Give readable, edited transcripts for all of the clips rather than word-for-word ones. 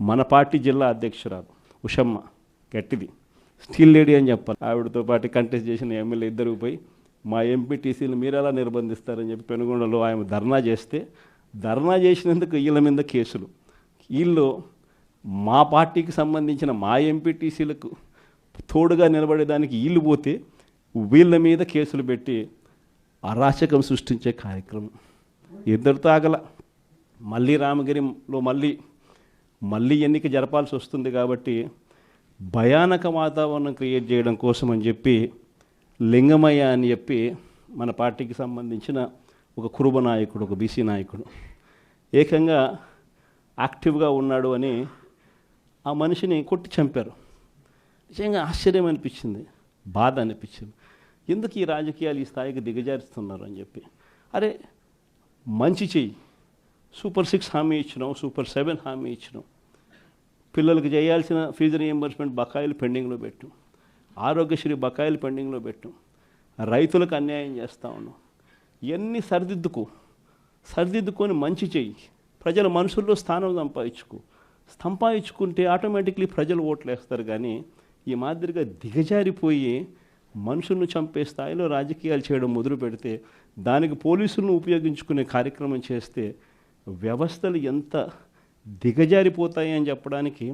మన పార్టీ జిల్లా అధ్యక్షురాలు ఉషమ్మ గట్టిది స్టీల్ లేడీ అని చెప్పాలి. ఆవిడతో పాటు కంటెస్ట్ చేసిన ఎమ్మెల్యే ఇద్దరు పోయి మా ఎంపీటీసీలు మీరు ఎలా నిర్బంధిస్తారని చెప్పి పెనుగొండలో ఆయన ధర్నా చేస్తే ధర్నా చేసినందుకు వీళ్ళ మీద కేసులు. వీళ్ళు మా పార్టీకి సంబంధించిన మా ఎంపీటీసీలకు తోడుగా నిలబడేదానికి వీళ్ళు పోతే వీళ్ళ మీద కేసులు పెట్టి అరాచకం సృష్టించే కార్యక్రమం ఇద్దరితో ఆగల. మళ్ళీ రామగిరిలో మళ్ళీ ఎన్నిక జరపాల్సి వస్తుంది కాబట్టి భయానక వాతావరణం క్రియేట్ చేయడం కోసం అని చెప్పి లింగమయ్య అని చెప్పి మన పార్టీకి సంబంధించిన ఒక కురుబ నాయకుడు, ఒక బీసీ నాయకుడు ఏకంగా యాక్టివ్గా ఉన్నాడు అని ఆ మనిషిని కొట్టి చంపారు. నిజంగా ఆశ్చర్యం అనిపించింది, బాధ అనిపించింది. ఎందుకు ఈ రాజకీయాలు ఈ స్థాయికి దిగజారుస్తున్నారు అని చెప్పి. అరే మంచి చెయ్యి, సూపర్ 6 హామీ ఇచ్చినాం, సూపర్ 7 హామీ ఇచ్చినాం, పిల్లలకు చేయాల్సిన ఫీజు రీఎంబర్స్మెంట్ బకాయిలు పెండింగ్లో పెట్టు, ఆరోగ్యశ్రీ బకాయిలు పెండింగ్లో పెట్టు, రైతులకు అన్యాయం చేస్తూ ఉన్నాం. ఇవన్నీ సరిదిద్దుకొని మంచి చెయ్యి, ప్రజల మనసుల్లో స్థానం సంపాదించుకుంటే ఆటోమేటిక్లీ ప్రజలు ఓట్లు వేస్తారు. కానీ ఈ మాదిరిగా దిగజారిపోయి మనుషులను చంపే స్థాయిలో రాజకీయాలు చేయడం మొదలు పెడితే, దానికి పోలీసులను ఉపయోగించుకునే కార్యక్రమం చేస్తే వ్యవస్థలు ఎంత దిగజారిపోతాయి అని చెప్పడానికి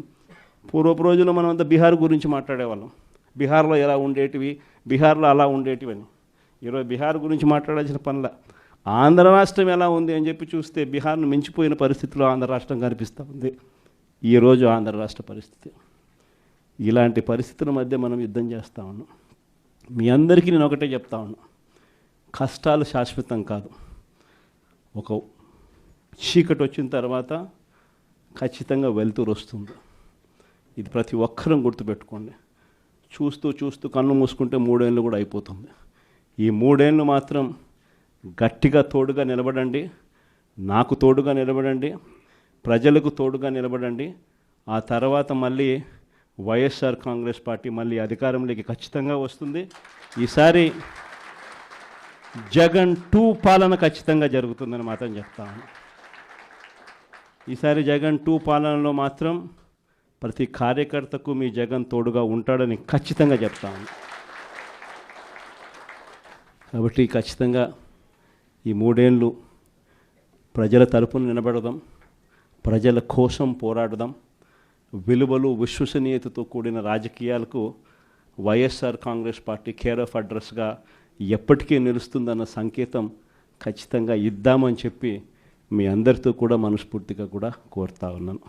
పూర్వపు రోజుల్లో మనం అంతా బీహార్ గురించి మాట్లాడేవాళ్ళం. బీహార్లో ఎలా ఉండేటివి, బీహార్లో అలా ఉండేటివి అని. ఈరోజు బీహార్ గురించి మాట్లాడాల్సిన పనుల ఆంధ్ర రాష్ట్రం ఎలా ఉంది అని చెప్పి చూస్తే బీహార్ను మించిపోయిన పరిస్థితిలో ఆంధ్ర రాష్ట్రం కనిపిస్తూ ఉంది. ఈరోజు ఆంధ్ర రాష్ట్ర పరిస్థితి. ఇలాంటి పరిస్థితుల మధ్య మనం యుద్ధం చేస్తూ ఉన్నాం. మీ అందరికీ నేను ఒకటే చెప్తా ఉన్నా, కష్టాలు శాశ్వతం కాదు. ఒక చీకటి వచ్చిన తర్వాత ఖచ్చితంగా వెలుతురు వస్తుంది. ఇది ప్రతి ఒక్కరం గుర్తుపెట్టుకోండి. చూస్తూ కన్ను మూసుకుంటే 3 ఏళ్ళు కూడా అయిపోతుంది. ఈ 3 ఏళ్ళు మాత్రం గట్టిగా తోడుగా నిలబడండి, నాకు తోడుగా నిలబడండి, ప్రజలకు తోడుగా నిలబడండి. ఆ తర్వాత మళ్ళీ వైఎస్ఆర్ కాంగ్రెస్ పార్టీ మళ్ళీ అధికారంలోకి ఖచ్చితంగా వస్తుంది. ఈసారి జగన్ 2 పాలన ఖచ్చితంగా జరుగుతుందని మాత్రం చెప్తాను. ఈసారి జగన్ 2 పాలనలో మాత్రం ప్రతి కార్యకర్తకు మీ జగన్ తోడుగా ఉంటాడని ఖచ్చితంగా చెప్తాను. కాబట్టి ఖచ్చితంగా ఈ 3 ఏళ్ళు ప్రజల తరపున నిలబడదాం, ప్రజల కోసం పోరాడదాం. విలువలు విశ్వసనీయతతో కూడిన రాజకీయాలకు YSR Congress party care of అడ్రస్గా ఎప్పటికీ నిలుస్తుందన్న సంకేతం ఖచ్చితంగా ఇద్దామని చెప్పి మీ అందరితో కూడా మనస్ఫూర్తిగా కూడా కోరుతా ఉన్నాను.